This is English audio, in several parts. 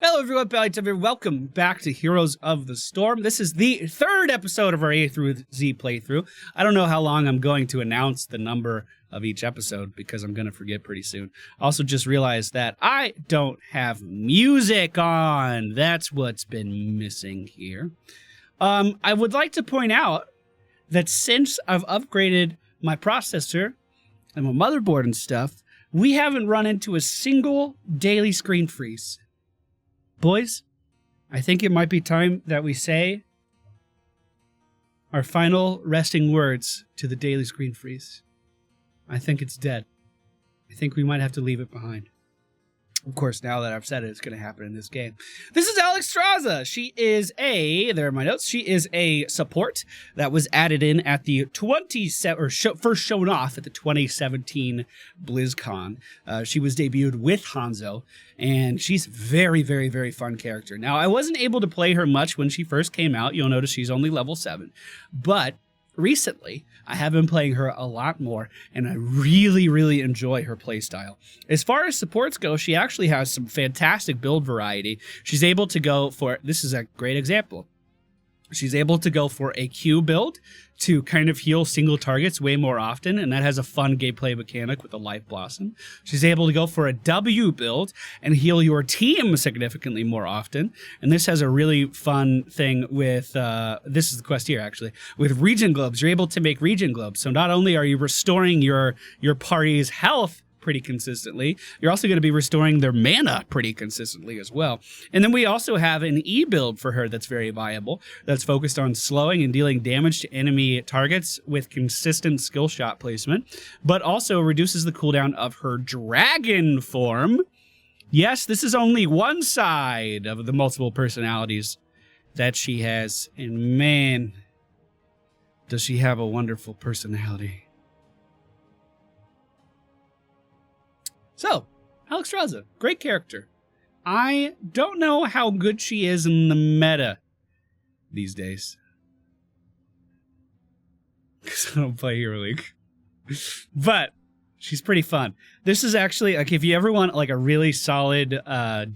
Hello everyone, MFPallytime here. Welcome back to Heroes of the Storm. This is the third episode of our A through Z playthrough. I don't know how long I'm going to announce the number of each episode because I'm going to forget pretty soon. Also just realized that I don't have music on. That's what's been missing here. I would like to point out that since I've upgraded my processor and my motherboard and stuff, we haven't run into a single daily screen freeze. Boys, I think it might be time that we say our final resting words to the daily screen freeze. I think it's dead. I think we might have to leave it behind. Of course, now that I've said it, it's going to happen in this game. This is Alexstrasza. She is there are my notes. She is a support that was added in at the first shown off at the 2017 BlizzCon. She was debuted with Hanzo, and she's very, very, very fun character. Now, I wasn't able to play her much when she first came out. You'll notice she's only level 7, but recently, I have been playing her a lot more, and I really, really enjoy her playstyle. As far as supports go, she actually has some fantastic build variety. She's able to go for, this is a great example, she's able to go for a Q build to kind of heal single targets way more often, and that has a fun gameplay mechanic with the Life Blossom. She's able to go for a W build and heal your team significantly more often, and this has a really fun thing with, this is the quest here actually, with Regen Globes. You're able to make Regen Globes, so not only are you restoring your party's health pretty consistently, you're also going to be restoring their mana pretty consistently as well. And then we also have an E build for her that's very viable, that's focused on slowing and dealing damage to enemy targets with consistent skill shot placement, but also reduces the cooldown of her dragon form. Yes, this is only one side of the multiple personalities that she has, and man, does she have a wonderful personality. So, Alexstrasza, great character. I don't know how good she is in the meta these days, because I don't play Hero League. But she's pretty fun. This is actually, like, if you ever want like a really solid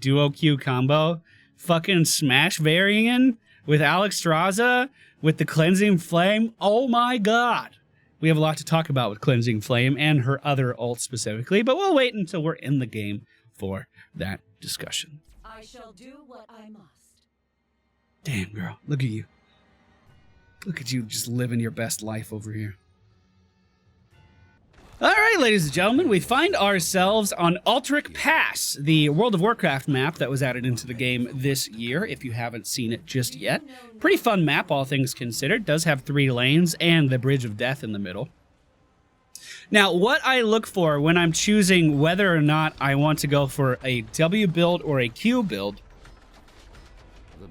duo Q combo, fucking Smash Varian with Alexstrasza with the Cleansing Flame, oh my god. We have a lot to talk about with Cleansing Flame and her other ult specifically, but we'll wait until we're in the game for that discussion. I shall do what I must. Damn, girl. Look at you. Look at you just living your best life over here. All right, ladies and gentlemen, we find ourselves on Alterac Pass, the World of Warcraft map that was added into the game this year, if you haven't seen it just yet. Pretty fun map, all things considered. Does have 3 lanes and the Bridge of Death in the middle. Now, what I look for when I'm choosing whether or not I want to go for a W build or a Q build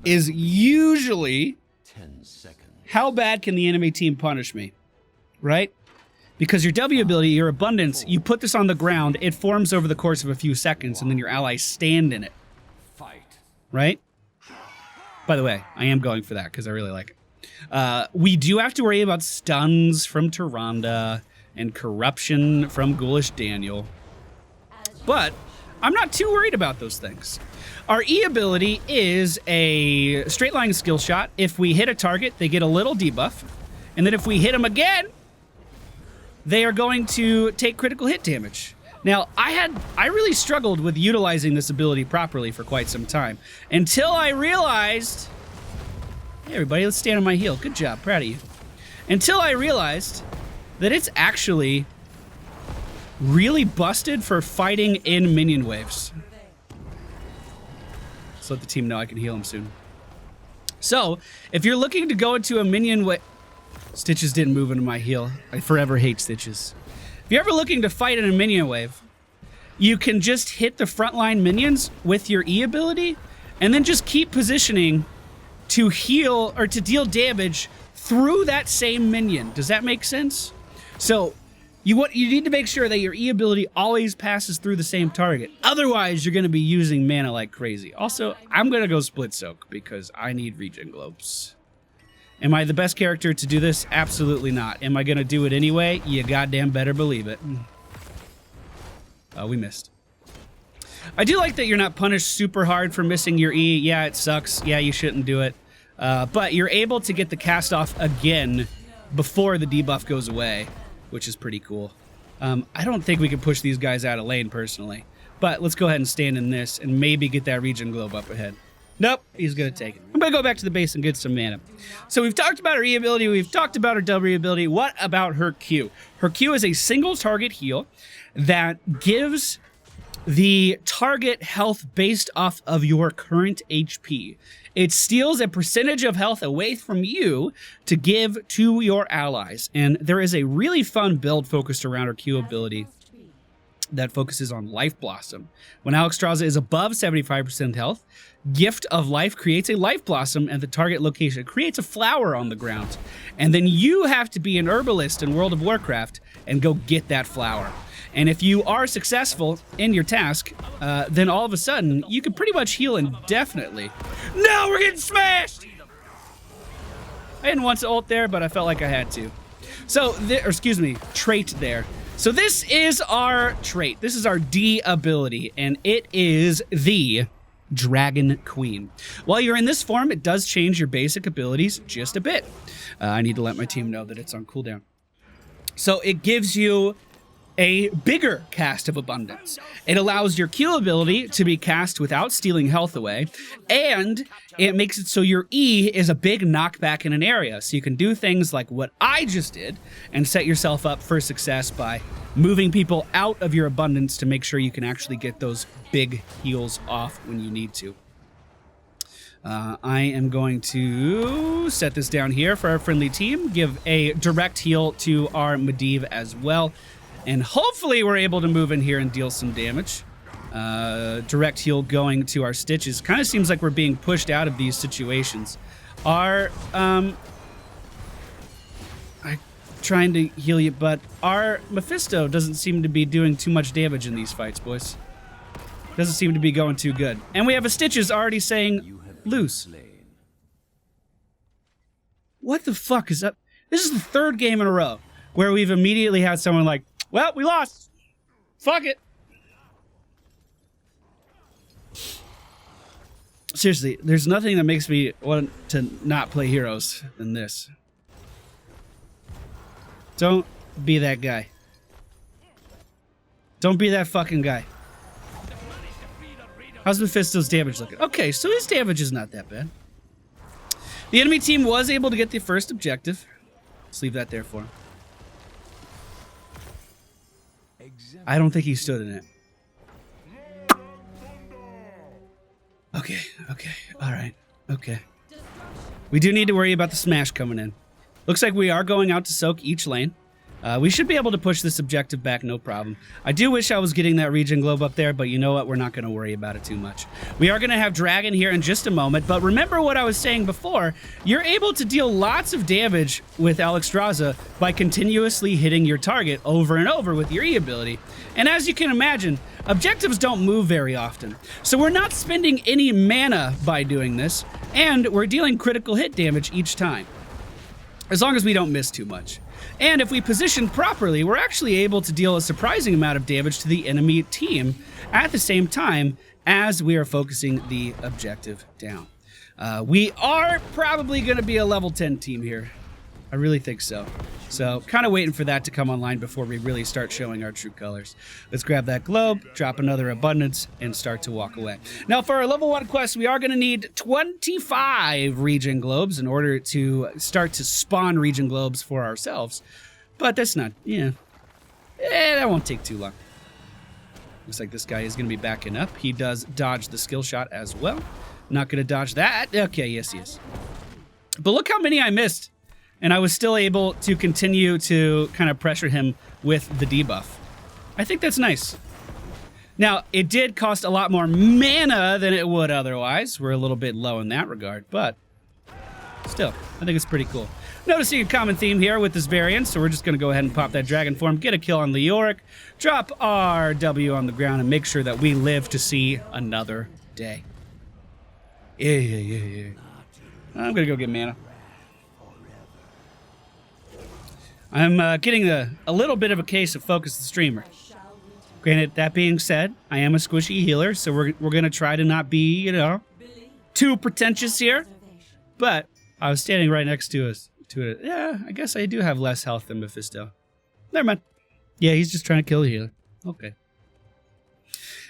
is usually 10 seconds. How bad can the enemy team punish me, right? Because your W ability, your abundance, you put this on the ground, it forms over the course of a few seconds, and then your allies stand in it. Fight. Right? By the way, I am going for that because I really like it. We do have to worry about stuns from Tyrande and corruption from Ghoulish Daniel. But I'm not too worried about those things. Our E ability is a straight line skill shot. If we hit a target, they get a little debuff. And then if we hit them again, they are going to take critical hit damage. Now, I really struggled with utilizing this ability properly for quite some time until I realized, hey everybody, let's stand on my heel. Good job, proud of you. Until I realized that it's actually really busted for fighting in minion waves. Let's let the team know I can heal him soon. So, if you're looking to go into a minion wave, Stitches didn't move into my heel. I forever hate Stitches. If you're ever looking to fight in a minion wave, you can just hit the frontline minions with your E ability, and then just keep positioning to heal or to deal damage through that same minion. Does that make sense? So you need to make sure that your E ability always passes through the same target. Otherwise, you're going to be using mana like crazy. Also, I'm going to go Split Soak because I need Regen Globes. Am I the best character to do this? Absolutely not. Am I going to do it anyway? You goddamn better believe it. Oh, we missed. I do like that you're not punished super hard for missing your E. Yeah, it sucks. Yeah, you shouldn't do it. But you're able to get the cast off again before the debuff goes away, which is pretty cool. I don't think we can push these guys out of lane personally, but let's go ahead and stand in this and maybe get that regen globe up ahead. Nope, he's gonna take it. I'm gonna go back to the base and get some mana. So we've talked about her E ability, we've talked about her W ability. What about her Q? Her Q is a single target heal that gives the target health based off of your current HP. It steals a percentage of health away from you to give to your allies. And there is a really fun build focused around her Q ability that focuses on Life Blossom. When Alexstrasza is above 75% health, Gift of Life creates a Life Blossom at the target location. It creates a flower on the ground. And then you have to be an herbalist in World of Warcraft and go get that flower. And if you are successful in your task, then all of a sudden, you can pretty much heal indefinitely. No, we're getting smashed! I didn't want to ult there, but I felt like I had to. So, trait there. So this is our trait. This is our D ability, and it is the Dragon Queen. While you're in this form, it does change your basic abilities just a bit. I need to let my team know that it's on cooldown. So it gives you a bigger cast of abundance. It allows your Q ability to be cast without stealing health away, and it makes it so your E is a big knockback in an area. So you can do things like what I just did and set yourself up for success by moving people out of your abundance to make sure you can actually get those big heals off when you need to. I am going to set this down here for our friendly team, give a direct heal to our Medivh as well. And hopefully we're able to move in here and deal some damage. Direct heal going to our Stitches. Kind of seems like we're being pushed out of these situations. I'm trying to heal you, but our Mephisto doesn't seem to be doing too much damage in these fights, boys. Doesn't seem to be going too good. And we have a Stitches already saying loose. What the fuck is up? This is the third game in a row where we've immediately had someone like, well, we lost. Fuck it. Seriously, there's nothing that makes me want to not play Heroes than this. Don't be that guy. Don't be that fucking guy. How's Mephisto's damage looking? Okay, so his damage is not that bad. The enemy team was able to get the first objective. Let's leave that there for him. I don't think he stood in it. Okay, alright, okay. We do need to worry about the smash coming in. Looks like we are going out to soak each lane. We should be able to push this objective back, no problem. I do wish I was getting that regen globe up there, but you know what? We're not going to worry about it too much. We are going to have Dragon here in just a moment, but remember what I was saying before. You're able to deal lots of damage with Alexstrasza by continuously hitting your target over and over with your E ability. And as you can imagine, objectives don't move very often. So we're not spending any mana by doing this, and we're dealing critical hit damage each time, as long as we don't miss too much. And if we position properly, we're actually able to deal a surprising amount of damage to the enemy team at the same time as we are focusing the objective down. We are probably going to be a level 10 team here. I really think so. So kind of waiting for that to come online before we really start showing our true colors. Let's grab that globe, drop another abundance, and start to walk away. Now for our level 1 quest, we are going to need 25 regen globes in order to start to spawn regen globes for ourselves. But that's not, that won't take too long. Looks like this guy is going to be backing up. He does dodge the skill shot as well. Not going to dodge that. Okay, yes, he is. But look how many I missed. And I was still able to continue to kind of pressure him with the debuff. I think that's nice. Now, it did cost a lot more mana than it would otherwise. We're a little bit low in that regard, but still, I think it's pretty cool. Noticing a common theme here with this variant, so we're just going to go ahead and pop that dragon form, get a kill on Leoric, drop our W on the ground, and make sure that we live to see another day. Yeah. I'm going to go get mana. I'm getting a little bit of a case of Focus the Streamer. Granted, that being said, I am a squishy healer, so we're going to try to not be, you know, too pretentious here. But I was standing right next to us. Yeah, I guess I do have less health than Mephisto. Never mind. Yeah, he's just trying to kill the healer. Okay.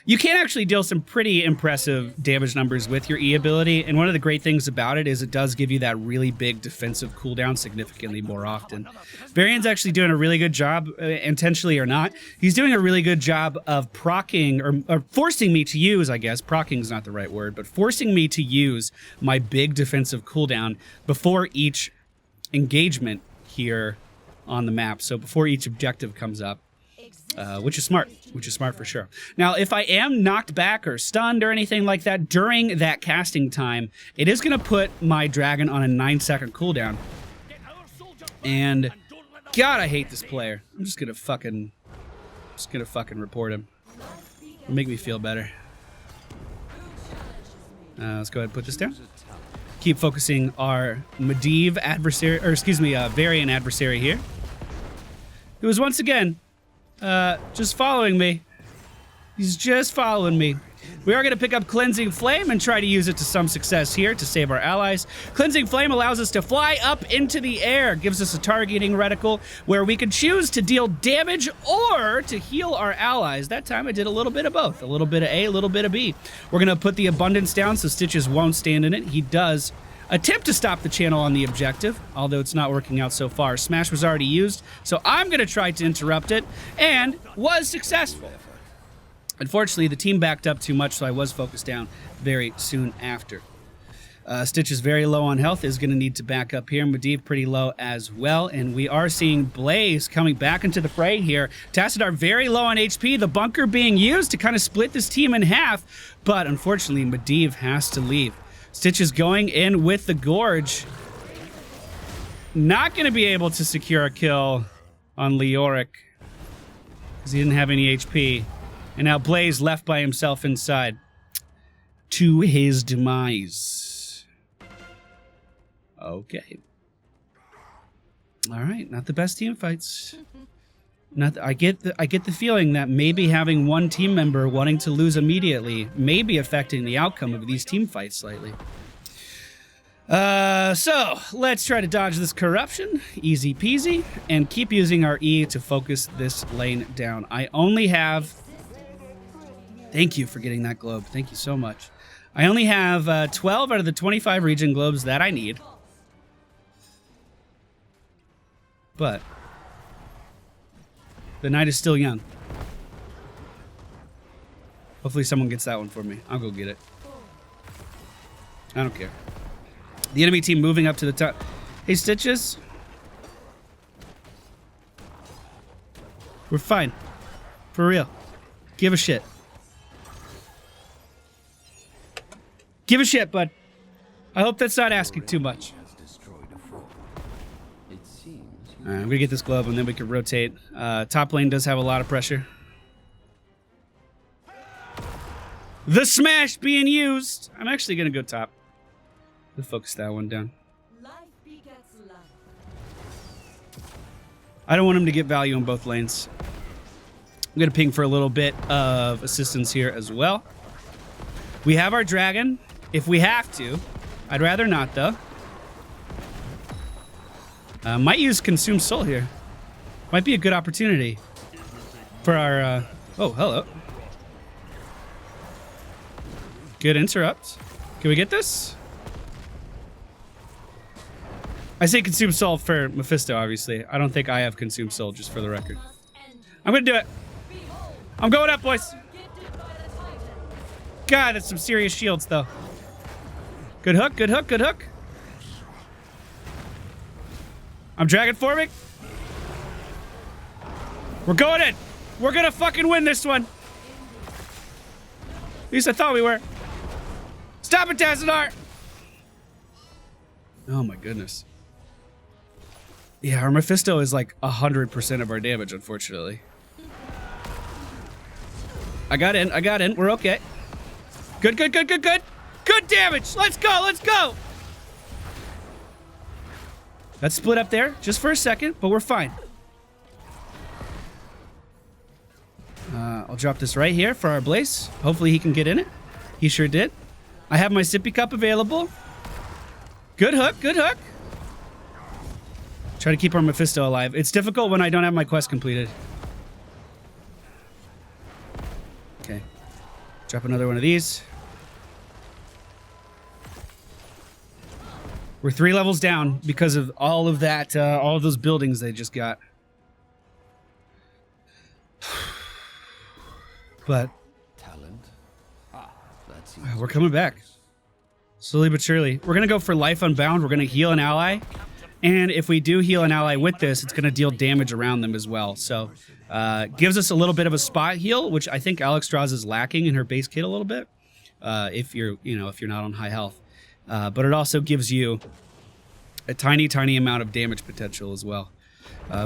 You can actually deal some pretty impressive damage numbers with your E ability, and one of the great things about it is it does give you that really big defensive cooldown significantly more often. Varian's actually doing a really good job, intentionally or not. He's doing a really good job of proccing, or forcing me to use, I guess, proccing is not the right word, but forcing me to use my big defensive cooldown before each engagement here on the map, so before each objective comes up. Which is smart for sure. Now, if I am knocked back or stunned or anything like that during that casting time, it is going to put my dragon on a 9-second cooldown. And God, I hate this player. I'm just gonna fucking report him. It'll make me feel better. Let's go ahead and put this down. Keep focusing our Medivh adversary, or excuse me, Varian adversary here, who is once again just following me. He's just following me. We are going to pick up Cleansing Flame and try to use it to some success here to save our allies. Cleansing Flame allows us to fly up into the air, gives us a targeting reticle where we can choose to deal damage or to heal our allies. That time I did a little bit of both. A little bit of A, a little bit of B. We're going to put the Abundance down so Stitches won't stand in it. He does attempt to stop the channel on the objective, although it's not working out so far. Smash was already used, so I'm going to try to interrupt it, and was successful. Unfortunately, the team backed up too much, so I was focused down very soon after. Stitch is very low on health, is going to need to back up here. Medivh pretty low as well, and we are seeing Blaze coming back into the fray here. Tassadar very low on HP, the bunker being used to kind of split this team in half, but unfortunately, Medivh has to leave. Stitch is going in with the Gorge. Not going to be able to secure a kill on Leoric because he didn't have any HP. And now Blaze left by himself inside to his demise. Okay. All right, not the best team fights. I get the feeling that maybe having one team member wanting to lose immediately may be affecting the outcome of these team fights slightly. So let's try to dodge this corruption, easy peasy, and keep using our E to focus this lane down. I only have, thank you for getting that globe, thank you so much. I only have 12 out of the 25 region globes that I need. But the night is still young. Hopefully someone gets that one for me. I'll go get it. I don't care. The enemy team moving up to the top. Hey, Stitches. We're fine. For real. Give a shit. Give a shit, bud. I hope that's not asking too much. Alright, I'm gonna get this glove and then we can rotate. Top lane does have a lot of pressure. The smash being used! I'm actually gonna go top. We'll focus that one down. Life begets life. I don't want him to get value in both lanes. I'm gonna ping for a little bit of assistance here as well. We have our dragon, if we have to. I'd rather not, though. Might use Consume Soul here. Might be a good opportunity for our, oh, hello. Good interrupt. Can we get this? I say Consume Soul for Mephisto, obviously. I don't think I have Consume Soul, just for the record. I'm gonna do it. I'm going up, boys. God, that's some serious shields, though. Good hook, good hook, good hook. I'm dragon forming. We're going in. We're gonna fucking win this one. At least I thought we were. Stop it, Tassadar! Oh my goodness. Yeah, our Mephisto is like 100% of our damage, unfortunately. I got in, we're okay. Good, good, good, good, good. Good damage, let's go, let's go! Let's split up there, just for a second, but we're fine. I'll drop this right here for our Blaze. Hopefully he can get in it. He sure did. I have my sippy cup available. Good hook, good hook. Try to keep our Mephisto alive. It's difficult when I don't have my quest completed. Okay. Drop another one of these. We're 3 levels down because of all of that, all of those buildings they just got. But Talent. That's we're coming back. Slowly but surely. We're going to go for life unbound. We're going to heal an ally. And if we do heal an ally with this, it's going to deal damage around them as well. So gives us a little bit of a spot heal, which I think Alexstrasza is lacking in her base kit a little bit. If you're not on high health. But it also gives you a tiny, tiny amount of damage potential as well.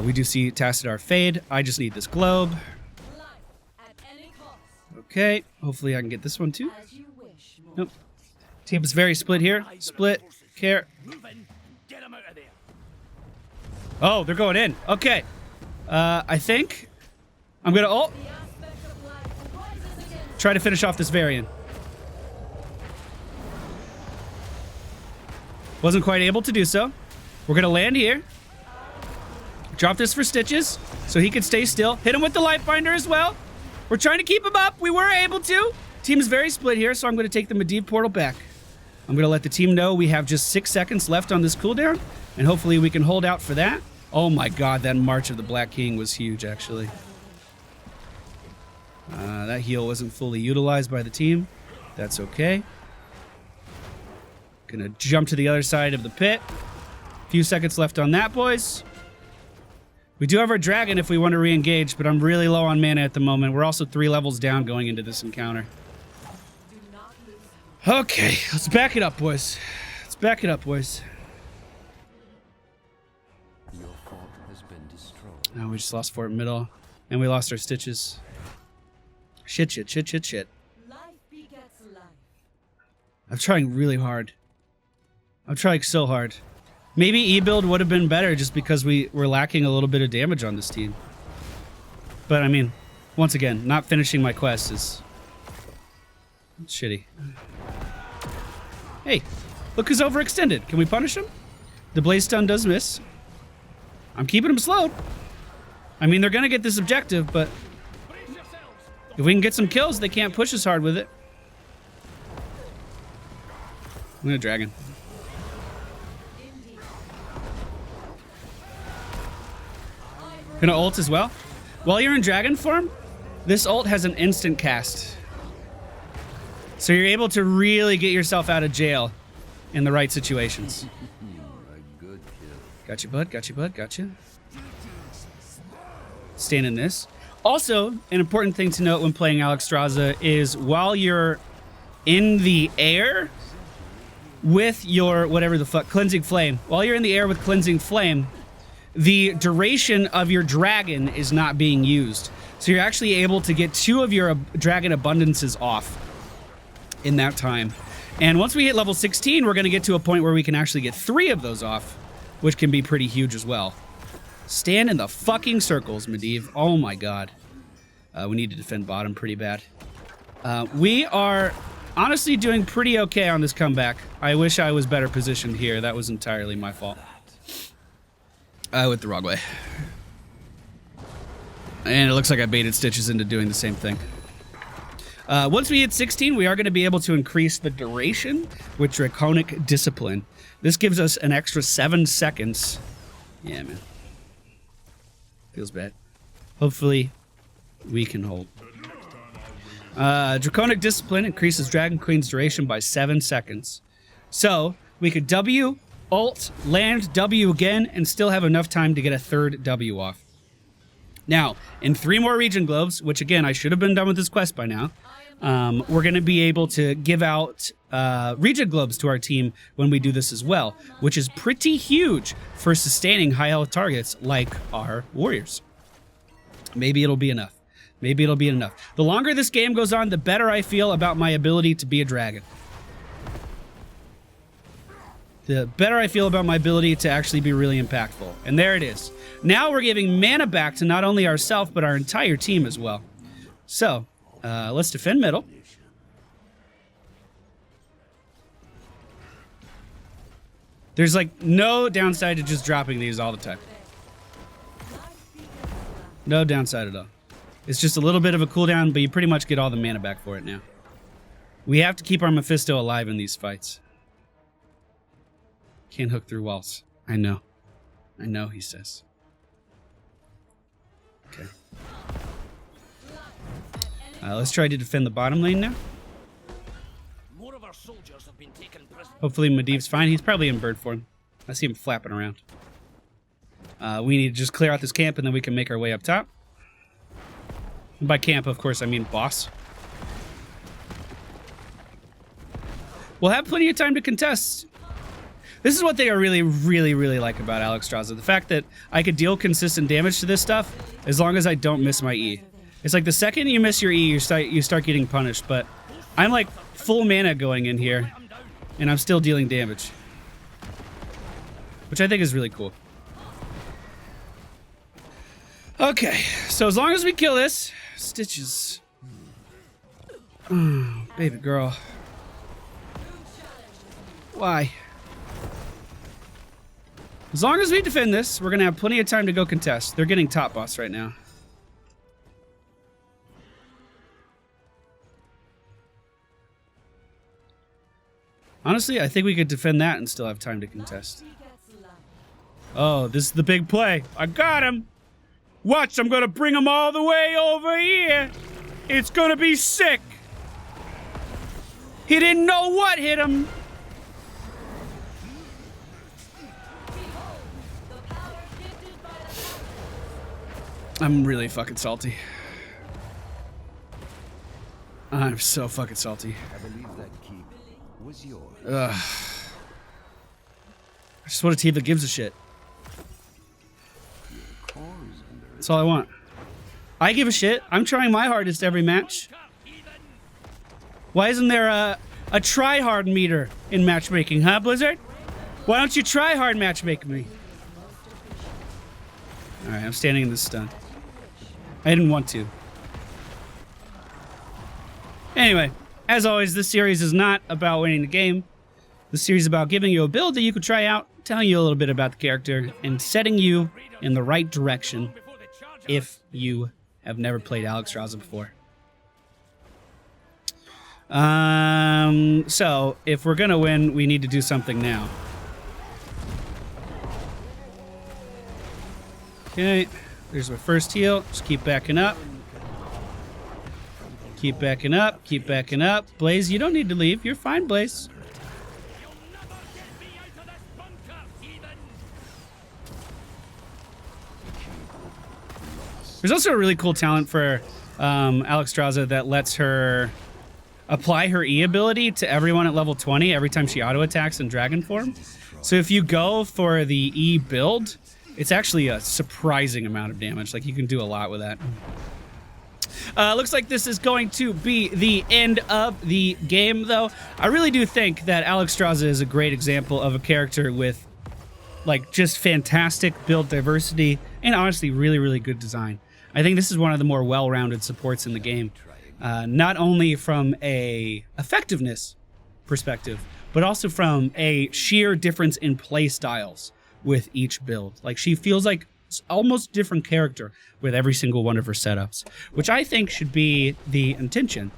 We do see Tassadar fade. I just need this globe. Okay, hopefully I can get this one too. Nope. Team is very split here. Split, care. Oh, they're going in. Okay. I think I'm going to ult. Try to finish off this variant. Wasn't quite able to do so. We're going to land here. Drop this for Stitches so he can stay still. Hit him with the Lightbinder as well. We're trying to keep him up. We were able to. Team is very split here, so I'm going to take the Medivh portal back. I'm going to let the team know we have just 6 seconds left on this cooldown, and hopefully we can hold out for that. Oh my god, that March of the Black King was huge, actually. That heal wasn't fully utilized by the team. That's okay. Gonna jump to the other side of the pit. Few seconds left on that, boys. We do have our dragon if we want to re-engage, but I'm really low on mana at the moment. We're also 3 levels down going into this encounter. Okay, let's back it up, boys. Let's back it up, boys. Your fort has been destroyed. Now we just lost Fort Middle, and we lost our Stitches. Shit, shit, shit, shit, shit. Life begets life. I'm trying really hard. I'm trying so hard. Maybe E-build would have been better just because we were lacking a little bit of damage on this team. But, I mean, once again, not finishing my quest is shitty. Hey, look who's overextended. Can we punish him? The Blaze Stun does miss. I'm keeping him slowed. I mean, they're going to get this objective, but if we can get some kills, they can't push as hard with it. I'm going to Dragon. Gonna ult as well. While you're in dragon form, this ult has an instant cast. So you're able to really get yourself out of jail in the right situations. Got you, bud. Got you, bud. Got you. Stand in this. Also, an important thing to note when playing Alexstrasza is while you're in the air with your whatever the fuck, Cleansing Flame. While you're in the air with Cleansing Flame, the duration of your dragon is not being used. So you're actually able to get 2 of your dragon abundances off in that time. And once we hit level 16, we're going to get to a point where we can actually get 3 of those off, which can be pretty huge as well. Stand in the fucking circles, Medivh. Oh my god. We need to defend bottom pretty bad. We are honestly doing pretty okay on this comeback. I wish I was better positioned here. That was entirely my fault. I went the wrong way. And it looks like I baited Stitches into doing the same thing. Once we hit 16, we are going to be able to increase the duration with Draconic Discipline. This gives us an extra 7 seconds. Yeah, man. Feels bad. Hopefully, we can hold. Draconic Discipline increases Dragon Queen's duration by 7 seconds. So, we could W, ult, land, W again, and still have enough time to get a 3rd W off. Now, in 3 more region globes, which again, I should have been done with this quest by now, we're going to be able to give out region globes to our team when we do this as well, which is pretty huge for sustaining high health targets like our warriors. Maybe it'll be enough. Maybe it'll be enough. The longer this game goes on, the better I feel about my ability to be a dragon. The better I feel about my ability to actually be really impactful. And there it is. Now we're giving mana back to not only ourselves, but our entire team as well. So, let's defend middle. There's like no downside to just dropping these all the time. No downside at all. It's just a little bit of a cooldown, but you pretty much get all the mana back for it now. We have to keep our Mephisto alive in these fights. Can't hook through walls. I know. I know, he says. Okay. Let's try to defend the bottom lane now. More of our soldiers have been taken prisoner. Hopefully Medivh's fine. He's probably in bird form. I see him flapping around. We need to just clear out this camp and then we can make our way up top. And by camp, of course, I mean boss. We'll have plenty of time to contest. This is what they are really, really, really like about Alexstrasza. The fact that I could deal consistent damage to this stuff as long as I don't miss my E. It's like the second you miss your E, you start getting punished, but I'm like full mana going in here, and I'm still dealing damage. Which I think is really cool. Okay, so as long as we kill this, Stitches. Oh, baby girl. Why? As long as we defend this, we're gonna have plenty of time to go contest. They're getting top boss right now. Honestly, I think we could defend that and still have time to contest. Oh, this is the big play. I got him. Watch, I'm gonna bring him all the way over here. It's gonna be sick. He didn't know what hit him. I'm really fucking salty. I'm so fucking salty. I believe that keep was yours. Ugh. I just want a team that gives a shit. That's all I want. I give a shit. I'm trying my hardest every match. Why isn't there a try-hard meter in matchmaking, huh, Blizzard? Why don't you try hard matchmake me? Alright, I'm standing in this stun. I didn't want to. Anyway, as always, this series is not about winning the game. This series is about giving you a build that you could try out, telling you a little bit about the character, and setting you in the right direction if you have never played Alexstrasza before. So, if we're gonna win, we need to do something now. Okay, there's my first heal. Just keep backing up. Keep backing up, keep backing up. Blaze, you don't need to leave. You're fine, Blaze. There's also a really cool talent for Alexstrasza that lets her apply her E ability to everyone at level 20 every time she auto attacks in dragon form. So if you go for the E build, it's actually a surprising amount of damage. Like, you can do a lot with that. Looks like this is going to be the end of the game, though. I really do think that Alexstrasza is a great example of a character with, like, just fantastic build diversity and honestly really, really good design. I think this is one of the more well-rounded supports in the game. Not only from a effectiveness perspective, but also from a sheer difference in play styles with each build. Like, she feels like almost different character with every single one of her setups, which I think should be the intention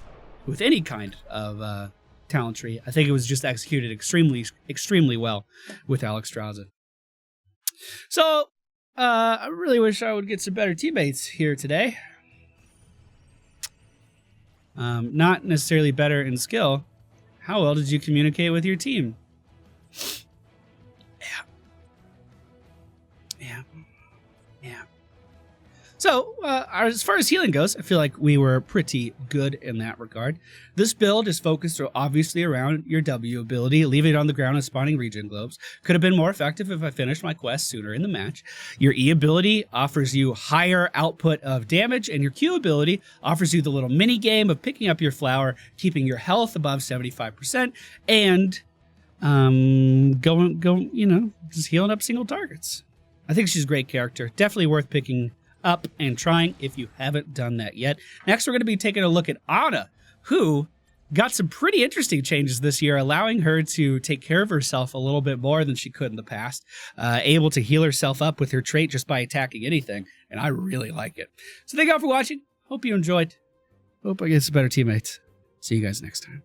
with any kind of talent tree. I think it was just executed extremely, extremely well with Alexstrasza. So, I really wish I would get some better teammates here today. Not necessarily better in skill. How well did you communicate with your team? Yeah. So, as far as healing goes, I feel like we were pretty good in that regard. This build is focused obviously around your W ability, leaving it on the ground and spawning regen globes. Could have been more effective if I finished my quest sooner in the match. Your E ability offers you higher output of damage, and your Q ability offers you the little mini game of picking up your flower, keeping your health above 75%, and going, you know, just healing up single targets. I think she's a great character. Definitely worth picking up and trying if you haven't done that yet. Next, we're going to be taking a look at Ana, who got some pretty interesting changes this year, allowing her to take care of herself a little bit more than she could in the past, able to heal herself up with her trait just by attacking anything, and I really like it. So thank you all for watching. Hope you enjoyed. Hope I get some better teammates. See you guys next time.